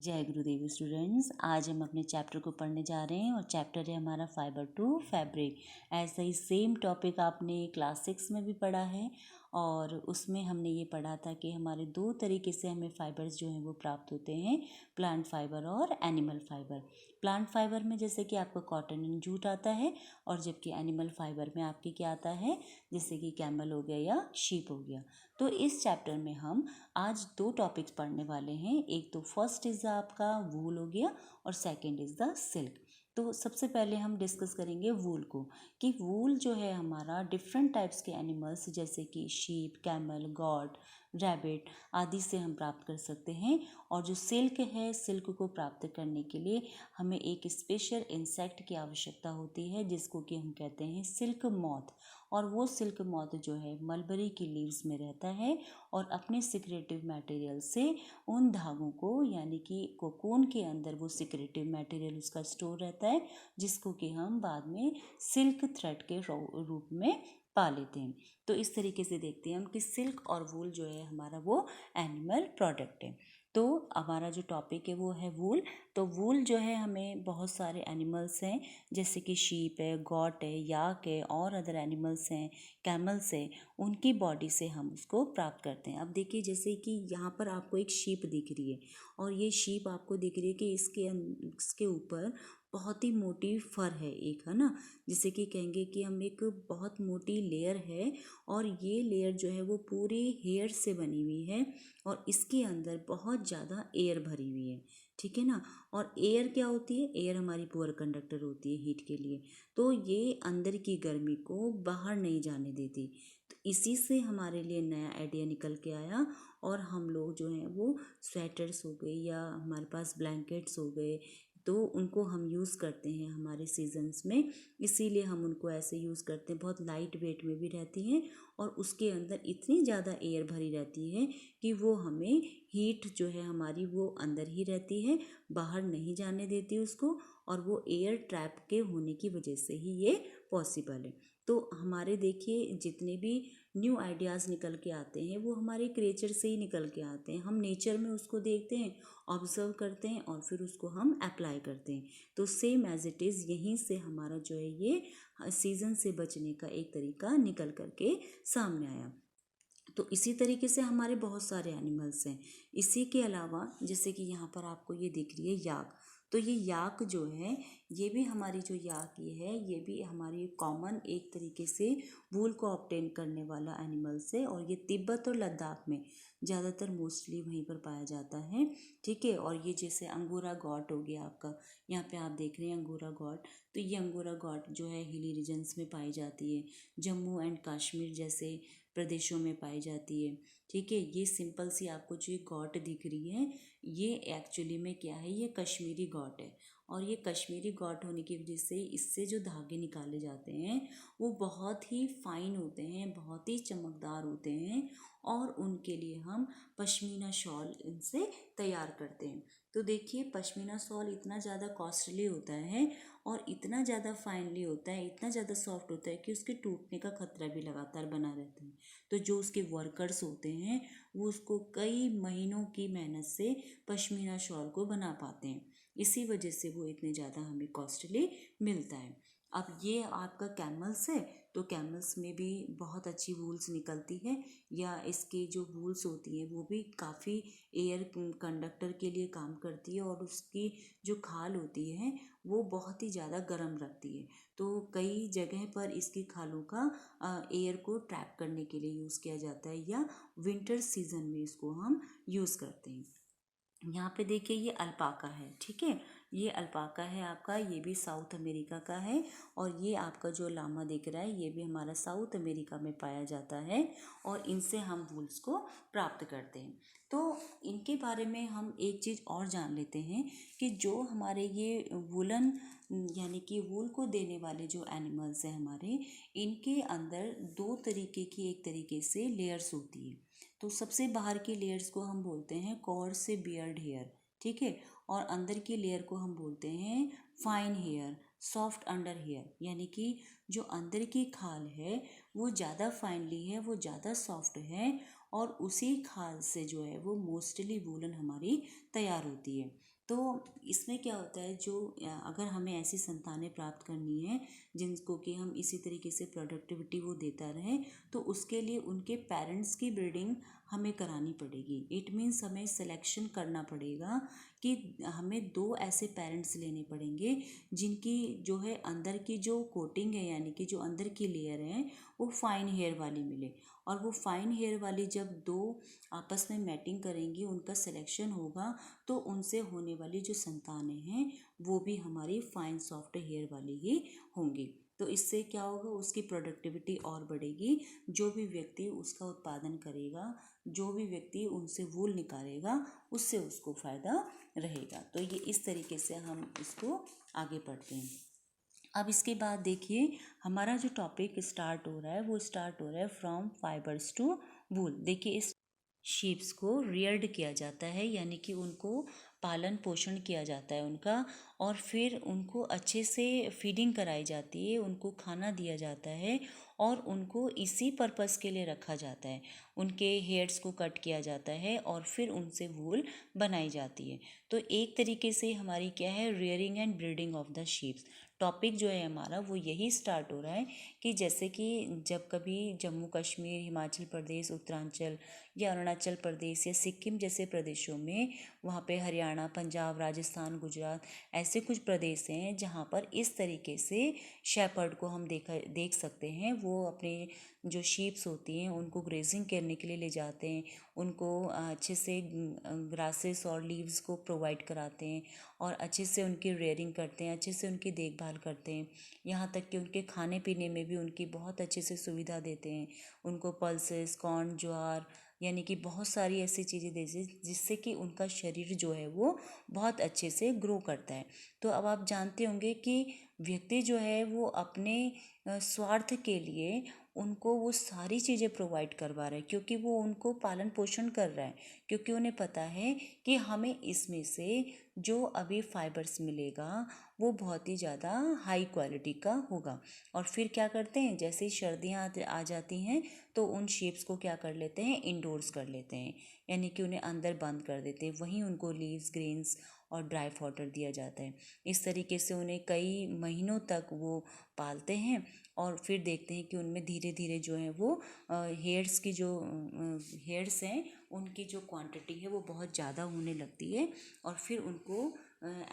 जय गुरुदेव स्टूडेंट्स। आज हम अपने चैप्टर को पढ़ने जा रहे हैं और चैप्टर है हमारा फाइबर टू फैब्रिक। ऐसा ही सेम टॉपिक आपने क्लास 6 में भी पढ़ा है और उसमें हमने ये पढ़ा था कि हमारे दो तरीके से हमें फाइबर्स जो हैं वो प्राप्त होते हैं, प्लांट फाइबर और एनिमल फाइबर। प्लांट फाइबर में जैसे कि आपका कॉटन एंड जूट आता है और जबकि एनिमल फाइबर में आपके क्या आता है, जैसे कि कैमल हो गया या शीप हो गया। तो इस चैप्टर में हम आज दो टॉपिक्स पढ़ने वाले हैं। एक तो फर्स्ट इज़ आपका वूल हो गया और सेकंड इज़ द सिल्क। तो सबसे पहले हम डिस्कस करेंगे वूल को, कि वूल जो है हमारा डिफरेंट टाइप्स के एनिमल्स जैसे कि शीप, कैमल, गॉट, रैबिट आदि से हम प्राप्त कर सकते हैं। और जो सिल्क है, सिल्क को प्राप्त करने के लिए हमें एक स्पेशल इंसेक्ट की आवश्यकता होती है जिसको कि हम कहते हैं सिल्क मॉथ। और वो सिल्क मॉथ जो है मलबरी की लीव्स में रहता है और अपने सिक्रेटिव मटेरियल से उन धागों को, यानी कि कोकून के अंदर वो सिक्रेटिव मटेरियल उसका स्टोर रहता है जिसको कि हम बाद में सिल्क थ्रेड के रूप में पा लेते हैं। तो इस तरीके से देखते हैं हम कि सिल्क और वूल जो है हमारा वो एनिमल प्रोडक्ट है। तो हमारा जो टॉपिक है वो है वूल। तो वूल जो है हमें बहुत सारे एनिमल्स हैं जैसे कि शीप है, गॉट है, याक है और अदर एनिमल्स हैं, कैमल्स है, उनकी बॉडी से हम उसको प्राप्त करते हैं। अब देखिए जैसे कि यहाँ पर आपको एक शीप दिख रही है और ये शीप आपको दिख रही है कि इसके ऊपर बहुत ही मोटी फर है एक, है ना, जिसे कि कहेंगे कि हम एक बहुत मोटी लेयर है और ये लेयर जो है वो पूरे हेयर से बनी हुई है और इसके अंदर बहुत ज़्यादा एयर भरी हुई है, ठीक है ना। और एयर क्या होती है? एयर हमारी पुअर कंडक्टर होती है हीट के लिए, तो ये अंदर की गर्मी को बाहर नहीं जाने देती। तो इसी से हमारे लिए नया आइडिया निकल के आया और हम लोग जो हैं वो स्वेटर्स हो गए या हमारे पास ब्लैंकेट्स हो गए, तो उनको हम यूज़ करते हैं हमारे सीजन्स में। इसीलिए हम उनको ऐसे यूज़ करते हैं। बहुत लाइट वेट में भी रहती हैं और उसके अंदर इतनी ज़्यादा एयर भरी रहती है कि वो हमें हीट जो है हमारी वो अंदर ही रहती है, बाहर नहीं जाने देती उसको, और वो एयर ट्रैप के होने की वजह से ही ये पॉसिबल है। तो हमारे देखिए जितने भी न्यू आइडियाज़ निकल के आते हैं वो हमारे क्रिएचर से ही निकल के आते हैं। हम नेचर में उसको देखते हैं, ऑब्जर्व करते हैं और फिर उसको हम अप्लाई करते हैं। तो सेम एज इट इज़ यहीं से हमारा जो है ये सीज़न से बचने का एक तरीका निकल करके सामने आया। तो इसी तरीके से हमारे बहुत सारे एनिमल्स हैं। इसी के अलावा जैसे कि यहाँ पर आपको ये दिख रही है याक। तो ये याक जो है, ये भी हमारी जो याक ये भी हमारी कॉमन एक तरीके से वूल को ऑब्टेन करने वाला एनिमल्स है और ये तिब्बत और लद्दाख में ज़्यादातर मोस्टली वहीं पर पाया जाता है, ठीक है। और ये जैसे अंगोरा गॉट हो गया आपका, यहाँ पे आप देख रहे हैं अंगोरा गॉट। तो ये अंगोरा गॉट जो है हिली रीजन्स में पाई जाती है, जम्मू एंड कश्मीर जैसे प्रदेशों में पाई जाती है, ठीक है। ये सिंपल सी आपको जो ये गॉट दिख रही है ये एक्चुअली में क्या है, ये कश्मीरी गॉट है। और ये कश्मीरी गॉट होने की वजह से इससे जो धागे निकाले जाते हैं वो बहुत ही फाइन होते हैं, बहुत ही चमकदार होते हैं और उनके लिए हम पश्मीना शॉल इनसे तैयार करते हैं। तो देखिए पश्मीना शॉल इतना ज़्यादा कॉस्टली होता है और इतना ज़्यादा फाइनली होता है, इतना ज़्यादा सॉफ्ट होता है कि उसके टूटने का खतरा भी लगातार बना रहता है। तो जो उसके वर्कर्स होते हैं वो उसको कई महीनों की मेहनत से पश्मीना शॉल को बना पाते हैं, इसी वजह से वो इतने ज़्यादा हमें कॉस्टली मिलता है। अब ये आपका कैमल्स है, तो कैमल्स में भी बहुत अच्छी वूल्स निकलती है, या इसकी जो वूल्स होती हैं वो भी काफ़ी एयर कंडक्टर के लिए काम करती है और उसकी जो खाल होती है वो बहुत ही ज़्यादा गर्म रखती है। तो कई जगह पर इसकी खालों का एयर को ट्रैप करने के लिए यूज़ किया जाता है या विंटर सीजन में इसको हम यूज़ करते हैं। यहाँ पे देखिए ये अल्पाका है, ठीक है। ये अल्पाका है आपका, ये भी साउथ अमेरिका का है और ये आपका जो लामा दिख रहा है ये भी हमारा साउथ अमेरिका में पाया जाता है और इनसे हम वूल्स को प्राप्त करते हैं। तो इनके बारे में हम एक चीज़ और जान लेते हैं कि जो हमारे ये वुलन यानी कि वूल को देने वाले जो एनिमल्स हैं हमारे, इनके अंदर दो तरीके की एक तरीके से लेयर्स होती है। तो सबसे बाहर की लेयर्स को हम बोलते हैं कॉर्ड से बियर्ड हेयर, ठीक है। और अंदर की लेयर को हम बोलते हैं fine hair, soft under hair, यानी कि जो अंदर की खाल है वो ज़्यादा फाइनली है, वो ज़्यादा सॉफ्ट है और उसी खाल से जो है वो मोस्टली वूलन हमारी तैयार होती है। तो इसमें क्या होता है, जो अगर हमें ऐसी संतानें प्राप्त करनी है जिनको कि हम इसी तरीके से प्रोडक्टिविटी वो देता रहे, तो उसके लिए उनके पेरेंट्स की ब्रीडिंग हमें करानी पड़ेगी। इट मीन्स हमें सिलेक्शन करना पड़ेगा कि हमें 2 ऐसे पेरेंट्स लेने पड़ेंगे जिनकी जो है अंदर की जो कोटिंग है, यानी कि जो अंदर की लेयर है, वो फाइन हेयर वाली मिले। और वो फाइन हेयर वाली जब 2 आपस में मैटिंग करेंगी, उनका सिलेक्शन होगा, तो उनसे होने वाली जो संतानें हैं वो भी हमारी फाइन सॉफ्ट हेयर वाली ही होंगी। तो इससे क्या होगा, उसकी प्रोडक्टिविटी और बढ़ेगी। जो भी व्यक्ति उसका उत्पादन करेगा, जो भी व्यक्ति उनसे वूल निकालेगा, उससे उसको फ़ायदा रहेगा। तो ये इस तरीके से हम इसको आगे पढ़ते हैं। अब इसके बाद देखिए, हमारा जो टॉपिक स्टार्ट हो रहा है वो स्टार्ट हो रहा है फ्रॉम फाइबर्स टू वूल। देखिए, इस शीप्स को रियर्ड किया जाता है, यानी कि उनको पालन पोषण किया जाता है उनका, और फिर उनको अच्छे से फीडिंग कराई जाती है, उनको खाना दिया जाता है, और उनको इसी पर्पस के लिए रखा जाता है। उनके हेयर्स को कट किया जाता है और फिर उनसे वूल बनाई जाती है। तो एक तरीके से हमारी क्या है, rearing and breeding of the sheeps. Topic जो है हमारा वो यही स्टार्ट हो रहा है कि जैसे कि जब कभी जम्मू कश्मीर, हिमाचल प्रदेश, उत्तरांचल या अरुणाचल प्रदेश या सिक्किम जैसे प्रदेशों में, वहाँ पे हरियाणा, पंजाब, राजस्थान, गुजरात, ऐसे कुछ प्रदेश हैं जहाँ पर इस तरीके से शेपर्ड को हम देख सकते हैं। वो अपने जो शीप्स होती हैं उनको ग्रेजिंग करने के लिए ले जाते हैं, उनको अच्छे से ग्रासेस और लीव्स को प्रोवाइड कराते हैं, और अच्छे से उनकी रेयरिंग करते हैं, अच्छे से उनकी देखभाल करते हैं। यहाँ तक कि उनके खाने पीने में भी उनकी बहुत अच्छे से सुविधा देते हैं। उनको पल्सेस, कॉर्न, ज्वार, यानी कि बहुत सारी ऐसी चीज़ें देते हैं जिससे कि उनका शरीर जो है वो बहुत अच्छे से ग्रो करता है। तो अब आप जानते होंगे कि व्यक्ति जो है वो अपने स्वार्थ के लिए उनको वो सारी चीज़ें प्रोवाइड करवा रहा है, क्योंकि वो उनको पालन पोषण कर रहा है, क्योंकि उन्हें पता है कि हमें इसमें से जो अभी फाइबर्स मिलेगा वो बहुत ही ज़्यादा हाई क्वालिटी का होगा। और फिर क्या करते हैं, जैसे ही सर्दियाँ आ जाती हैं तो उन शीप्स को क्या कर लेते हैं, इंडोर्स कर लेते हैं, यानी कि उन्हें अंदर बंद कर देते हैं। वहीं उनको लीव्स, ग्रेन्स और ड्राई फॉडर दिया जाता है। इस तरीके से उन्हें कई महीनों तक वो पालते हैं, और फिर देखते हैं कि उनमें धीरे धीरे जो है वो हेयर्स की जो हेयर्स हैं उनकी जो क्वांटिटी है वो बहुत ज़्यादा होने लगती है। और फिर उनको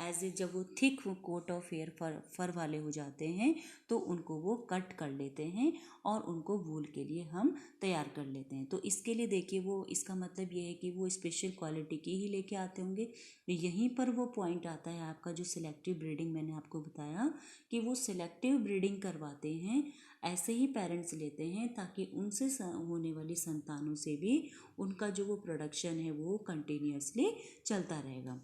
एज ए जब वो थिक कोट ऑफ हेयर फर वाले हो जाते हैं तो उनको वो कट कर लेते हैं और उनको वूल के लिए हम तैयार कर लेते हैं। तो इसके लिए देखिए, वो इसका मतलब ये है कि वो स्पेशल क्वालिटी के ही लेके आते होंगे। यहीं पर वो पॉइंट आता है आपका जो सिलेक्टिव ब्रीडिंग, मैंने आपको बताया कि वो सिलेक्टिव ब्रीडिंग करवाते हैं, ऐसे ही पेरेंट्स लेते हैं ताकि उनसे होने वाली संतानों से भी उनका जो वो प्रोडक्शन है वो कंटिन्यूअसली चलता रहेगा।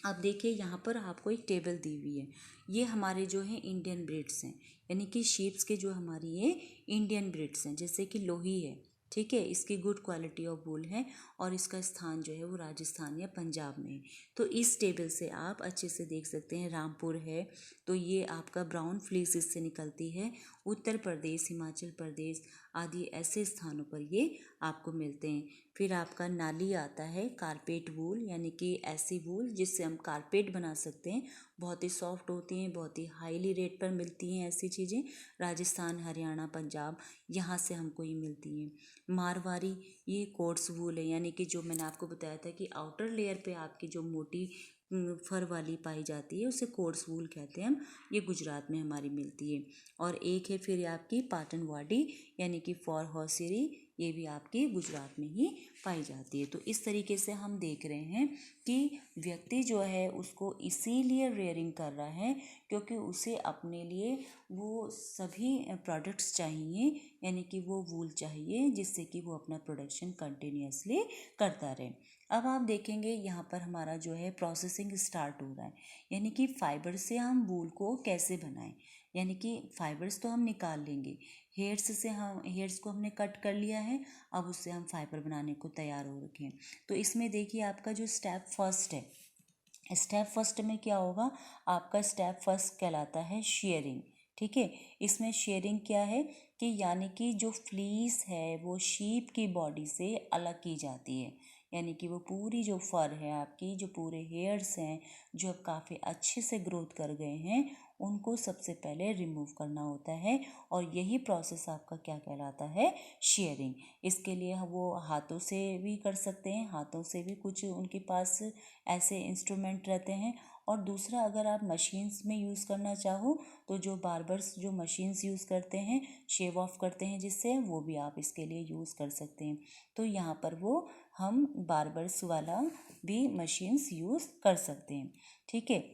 अब देखिए, यहाँ पर आपको एक टेबल दी हुई है। ये हमारे जो है इंडियन ब्रीड्स हैं, यानी कि शीप्स के जो हमारी ये इंडियन ब्रीड्स हैं। जैसे कि लोही है, ठीक है, इसकी गुड क्वालिटी ऑफ वूल है और इसका स्थान जो है वो राजस्थान या पंजाब में है। तो इस टेबल से आप अच्छे से देख सकते हैं। रामपुर है तो ये आपका ब्राउन फ्लीस इससे निकलती है। उत्तर प्रदेश, हिमाचल प्रदेश आदि ऐसे स्थानों पर ये आपको मिलते हैं। फिर आपका नाली आता है, कारपेट वूल, यानी कि ऐसी वूल जिससे हम कारपेट बना सकते हैं। बहुत ही सॉफ्ट होती हैं, बहुत ही हाईली रेट पर मिलती हैं ऐसी चीज़ें। राजस्थान, हरियाणा, पंजाब, यहाँ से हमको ये मिलती हैं। मारवाड़ी, ये कोट्स वूल है, यानी कि जो मैंने आपको बताया था कि आउटर लेयर पे आपकी जो मोटी फर वाली पाई जाती है उसे कोट्स वूल कहते हैं हम। ये गुजरात में हमारी मिलती है। और एक है फिर आपकी पाटन वाडी, यानी कि फॉर हॉर्सेरी, ये भी आपकी गुजरात में ही पाई जाती है। तो इस तरीके से हम देख रहे हैं कि व्यक्ति जो है उसको इसीलिए रेयरिंग कर रहा है क्योंकि उसे अपने लिए वो सभी प्रोडक्ट्स चाहिए, यानी कि वो वूल चाहिए जिससे कि वो अपना प्रोडक्शन कंटिन्यूअसली करता रहे। अब आप देखेंगे यहाँ पर हमारा जो है प्रोसेसिंग स्टार्ट हो रहा है, यानी कि फाइबर से हम वूल को कैसे बनाएं। यानी कि फाइबर्स तो हम निकाल लेंगे, हेयर्स को हमने कट कर लिया है, अब उससे हम फाइबर बनाने को तैयार हो रखे हैं। तो इसमें देखिए आपका जो स्टेप फर्स्ट है, स्टेप फर्स्ट में क्या होगा, आपका स्टेप फर्स्ट कहलाता है शेयरिंग। ठीक है, इसमें शेयरिंग क्या है कि यानी कि जो फ्लीस है वो शीप की बॉडी से अलग की जाती है, यानी कि वो पूरी जो फर है आपकी, जो पूरे हेयर्स हैं जो अब काफ़ी अच्छे से ग्रोथ कर गए हैं, उनको सबसे पहले रिमूव करना होता है। और यही प्रोसेस आपका क्या कहलाता है, शेयरिंग। इसके लिए वो हाथों से भी कर सकते हैं, हाथों से भी कुछ उनके पास ऐसे इंस्ट्रूमेंट रहते हैं। और दूसरा, अगर आप मशीन्स में यूज़ करना चाहो तो जो बार्बर्स जो मशीन्स यूज़ करते हैं, शेव ऑफ करते हैं जिससे, वो भी आप इसके लिए यूज़ कर सकते हैं। तो यहाँ पर वो हम बार्बर्स वाला भी मशीन्स यूज़ कर सकते हैं, ठीक है।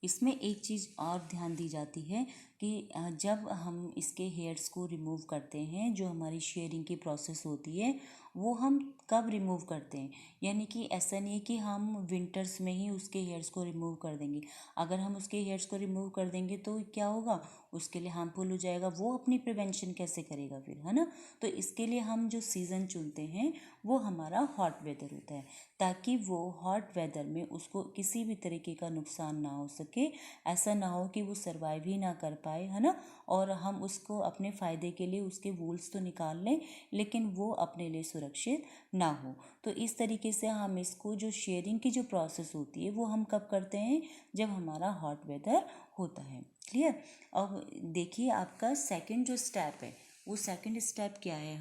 इसमें एक चीज़ और ध्यान दी जाती है कि जब हम इसके हेयर्स को रिमूव करते हैं, जो हमारी शेयरिंग की प्रोसेस होती है, वो हम कब रिमूव करते हैं। यानी कि ऐसा नहीं है कि हम विंटर्स में ही उसके हेयर्स को रिमूव कर देंगे। अगर हम उसके हेयर्स को रिमूव कर देंगे तो क्या होगा, उसके लिए हार्मफुल हो जाएगा, वो अपनी प्रिवेंशन कैसे करेगा फिर, है ना। तो इसके लिए हम जो सीज़न चुनते हैं वो हमारा हॉट वेदर होता है, ताकि वो हॉट वेदर में उसको किसी भी तरीके का नुकसान ना हो सके, ऐसा ना हो कि वो सर्वाइव ही ना कर पाए, है ना। और हम उसको अपने फ़ायदे के लिए उसके वूल्स तो निकाल लें, लेकिन वो अपने लिए सुरक्षित ना हो। तो इस तरीके से हम इसको, जो शेयरिंग की जो प्रोसेस होती है, वो हम कब करते हैं, जब हमारा हॉट वेदर होता है। क्लियर। अब देखिए, आपका सेकंड जो स्टेप है, वो सेकंड स्टेप क्या है,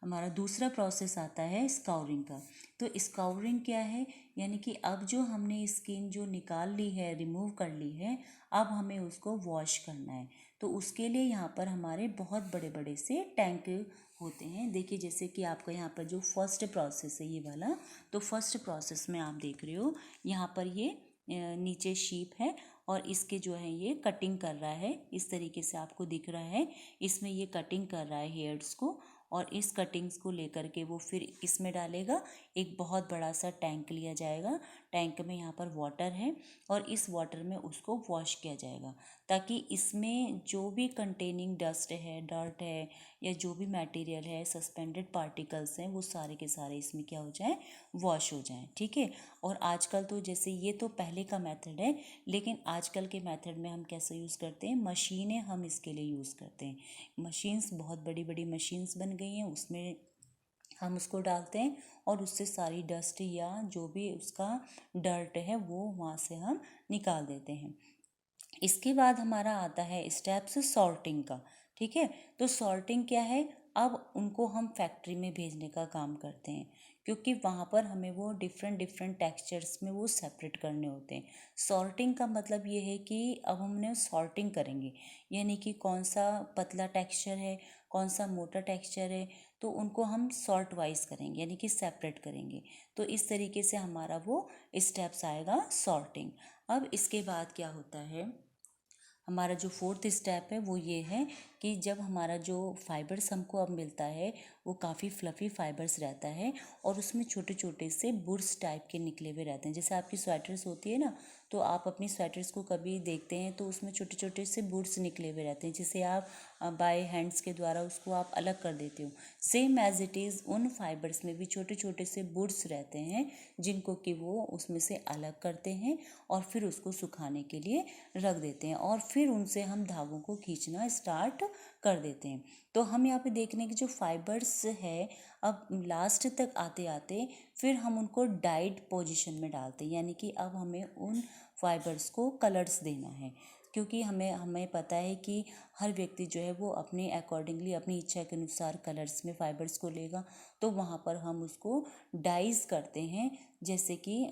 हमारा दूसरा प्रोसेस आता है स्काउरिंग का। तो स्काउरिंग क्या है, यानी कि अब जो हमने स्किन जो निकाल ली है, रिमूव कर ली है, अब हमें उसको वॉश करना है। तो उसके लिए यहाँ पर हमारे बहुत बड़े बड़े से टैंक होते हैं। देखिए, जैसे कि आपका यहाँ पर जो फर्स्ट प्रोसेस है ये वाला, तो फर्स्ट प्रोसेस में आप देख रहे हो यहाँ पर ये नीचे शीप है और इसके जो है ये कटिंग कर रहा है, इस तरीके से आपको दिख रहा है। इसमें ये कटिंग कर रहा है हेयर्स को, और इस कटिंग्स को लेकर के वो फिर किसमें डालेगा, एक बहुत बड़ा सा टैंक लिया जाएगा। टैंक में यहाँ पर वाटर है और इस वाटर में उसको वॉश किया जाएगा, ताकि इसमें जो भी कंटेनिंग डस्ट है, डर्ट है, या जो भी मटेरियल है, सस्पेंडेड पार्टिकल्स हैं, वो सारे के सारे इसमें क्या हो जाए, वॉश हो जाएं, ठीक है। और आजकल तो जैसे ये तो पहले का मेथड है, लेकिन आजकल के मेथड में हम कैसे यूज़ करते हैं, मशीनें हम इसके लिए यूज़ करते हैं। मशीन्स, बहुत बड़ी बड़ी मशीन्स बन गई हैं, उसमें हम उसको डालते हैं और उससे सारी डस्ट या जो भी उसका डर्ट है वो वहाँ से हम निकाल देते हैं। इसके बाद हमारा आता है स्टेप्स सॉर्टिंग का, ठीक है। तो सॉर्टिंग क्या है, अब उनको हम फैक्ट्री में भेजने का काम करते हैं, क्योंकि वहाँ पर हमें वो डिफरेंट डिफरेंट टेक्सचर्स में वो सेपरेट करने होते हैं। सॉर्टिंग का मतलब ये है कि अब हमने सॉर्टिंग करेंगे, यानी कि कौन सा पतला टेक्सचर है, कौन सा मोटा टेक्सचर है, तो उनको हम सॉर्ट वाइज करेंगे, यानी कि सेपरेट करेंगे। तो इस तरीके से हमारा वो स्टेप्स आएगा सॉर्टिंग। अब इसके बाद क्या होता है, हमारा जो फोर्थ स्टेप है वो ये है कि जब हमारा जो फाइबर्स हमको अब मिलता है वो काफ़ी फ्लफ़ी फाइबर्स रहता है, और उसमें छोटे छोटे से बुर्स टाइप के निकले हुए रहते हैं। जैसे आपकी स्वेटर्स होती है ना, तो आप अपनी स्वेटर्स को कभी देखते हैं तो उसमें छोटे छोटे से बुर्स निकले हुए रहते हैं, जिसे आप बाय हैंड्स के द्वारा उसको आप अलग कर देते हो। सेम एज इट इज़ उन फाइबर्स में भी छोटे छोटे से बुर्स रहते हैं, जिनको कि वो उसमें से अलग करते हैं और फिर उसको सुखाने के लिए रख देते हैं, और फिर उनसे हम धागों को खींचना स्टार्ट कर देते हैं। तो हम यहाँ पे देखने की जो फाइबर्स है, अब लास्ट तक आते आते फिर हम उनको डाइड पोजीशन में डालते हैं, यानी कि अब हमें उन फाइबर्स को कलर्स देना है, क्योंकि हमें हमें पता है कि हर व्यक्ति जो है वो अपने अकॉर्डिंगली, अपनी इच्छा के अनुसार कलर्स में फाइबर्स को लेगा। तो वहाँ पर हम उसको डाइज करते हैं, जैसे कि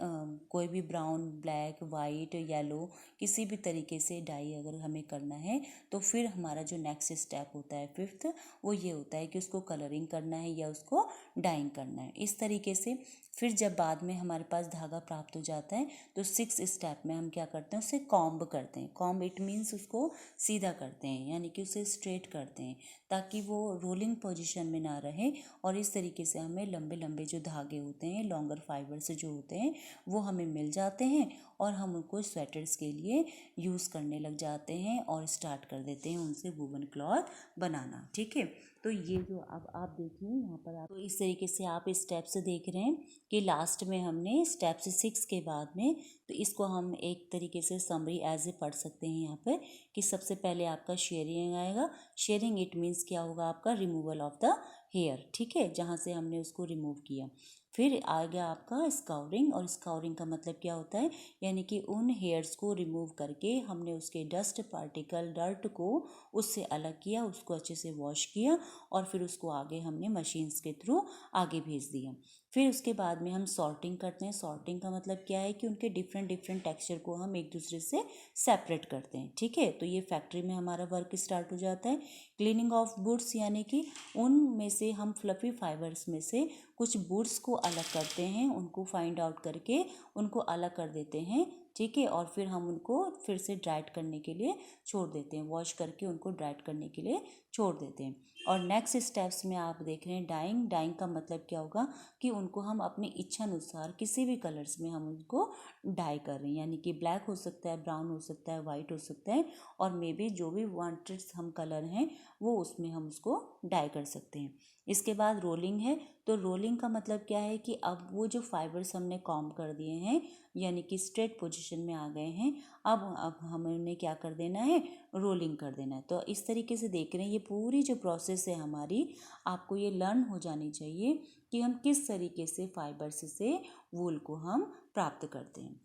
कोई भी ब्राउन, ब्लैक, वाइट, येलो, किसी भी तरीके से डाई अगर हमें करना है, तो फिर हमारा जो नेक्स्ट स्टेप होता है फिफ्थ, वो ये होता है कि उसको कलरिंग करना है या उसको डाइंग करना है। इस तरीके से फिर जब बाद में हमारे पास धागा प्राप्त हो जाता है, तो सिक्स स्टेप में हम क्या करते हैं, उसे कॉम्ब करते हैं। कॉम्ब इट मीन्स उसको सीधा करते हैं, यानी कि उसे स्ट्रेट करते हैं, ताकि वो रोलिंग पोजीशन में ना रहे। और इस तरीके से हमें लंबे लंबे जो धागे होते हैं, लॉन्गर फाइबर से जो होते हैं, वो हमें मिल जाते हैं, और हम उनको स्वेटर्स के लिए यूज़ करने लग जाते हैं और स्टार्ट कर देते हैं उनसे वूवन क्लॉथ बनाना, ठीक है। तो ये जो अब आप देखिए यहाँ पर, आप तो इस तरीके से आप स्टेप्स देख रहे हैं कि लास्ट में हमने स्टेप्स 6 के बाद में, तो इसको हम एक तरीके से समरी एज ए पढ़ सकते हैं यहाँ पर, कि सबसे पहले आपका शेयरिंग आएगा। शेयरिंग इट मीन्स क्या होगा, आपका रिमूवल ऑफ द हेयर, ठीक है, जहाँ से हमने उसको रिमूव किया। फिर आ गया आपका स्काउरिंग, और स्काउरिंग का मतलब क्या होता है, यानी कि उन हेयर्स को रिमूव करके हमने उसके डस्ट पार्टिकल, डर्ट को उससे अलग किया, उसको अच्छे से वॉश किया और फिर उसको आगे हमने मशीन्स के थ्रू आगे भेज दिया। फिर उसके बाद में हम सॉर्टिंग करते हैं। सॉर्टिंग का मतलब क्या है कि उनके डिफरेंट डिफरेंट टेक्सचर को हम एक दूसरे से सेपरेट करते हैं, ठीक है। तो ये फैक्ट्री में हमारा वर्क स्टार्ट हो जाता है। क्लीनिंग ऑफ वुड्स, यानी कि उनमें से हम फ्लफी फाइबर्स में से कुछ वुड्स को अलग करते हैं, उनको फाइंड आउट करके उनको अलग कर देते हैं, ठीक है। और फिर हम उनको फिर से ड्राइड करने के लिए छोड़ देते हैं, वॉश करके उनको ड्राइड करने के लिए छोड़ देते हैं। और नेक्स्ट स्टेप्स में आप देख रहे हैं डाइंग। डाइंग का मतलब क्या होगा कि उनको हम अपनी इच्छा अनुसार किसी भी कलर्स में हम उनको डाई कर रहे हैं, यानी कि ब्लैक हो सकता है, ब्राउन हो सकता है, वाइट हो सकता है, और मे बी जो भी वांटेड हम कलर हैं वो उसमें हम उसको डाई कर सकते हैं। इसके बाद रोलिंग है। तो रोलिंग का मतलब क्या है कि अब वो जो फाइबर्स हमने कॉम्ब कर दिए हैं, यानी कि स्ट्रेट पोजीशन में आ गए हैं, अब हमें क्या कर देना है, रोलिंग कर देना है। तो इस तरीके से देख रहे हैं, ये पूरी जो प्रोसेस है हमारी, आपको ये लर्न हो जानी चाहिए कि हम किस तरीके से फाइबर्स से वूल को हम प्राप्त करते हैं।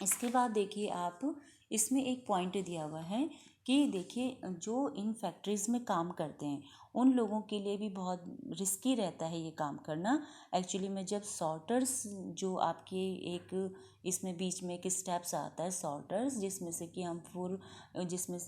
इसके बाद देखिए आप, इसमें एक पॉइंट दिया हुआ है कि देखिए जो इन फैक्ट्रीज़ में काम करते हैं उन लोगों के लिए भी बहुत रिस्की रहता है ये काम करना। एक्चुअली में जब सॉर्टर्स, जो आपके एक इसमें बीच में एक स्टेप्स आता है सॉर्टर्स, जिसमें से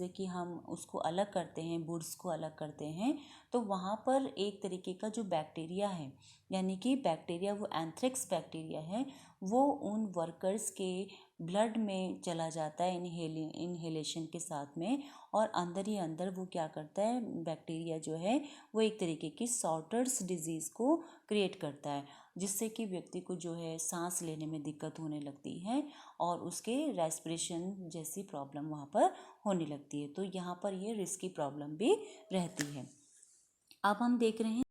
कि हम उसको अलग करते हैं, वुड्स को अलग करते हैं, तो वहाँ पर एक तरीके का जो बैक्टीरिया है, यानी कि बैक्टीरिया वो एंथ्रेक्स बैक्टीरिया है, वो उन वर्कर्स के ब्लड में चला जाता है इनहेलेशन के साथ में, और अंदर ही अंदर वो क्या करता है, बैक्टीरिया जो है वो एक तरीके की सॉर्टर्स डिजीज़ को क्रिएट करता है, जिससे कि व्यक्ति को जो है सांस लेने में दिक्कत होने लगती है और उसके रेस्पिरेशन जैसी प्रॉब्लम वहाँ पर होने लगती है। तो यहाँ पर ये रिस्की प्रॉब्लम भी रहती है। अब हम देख रहे हैं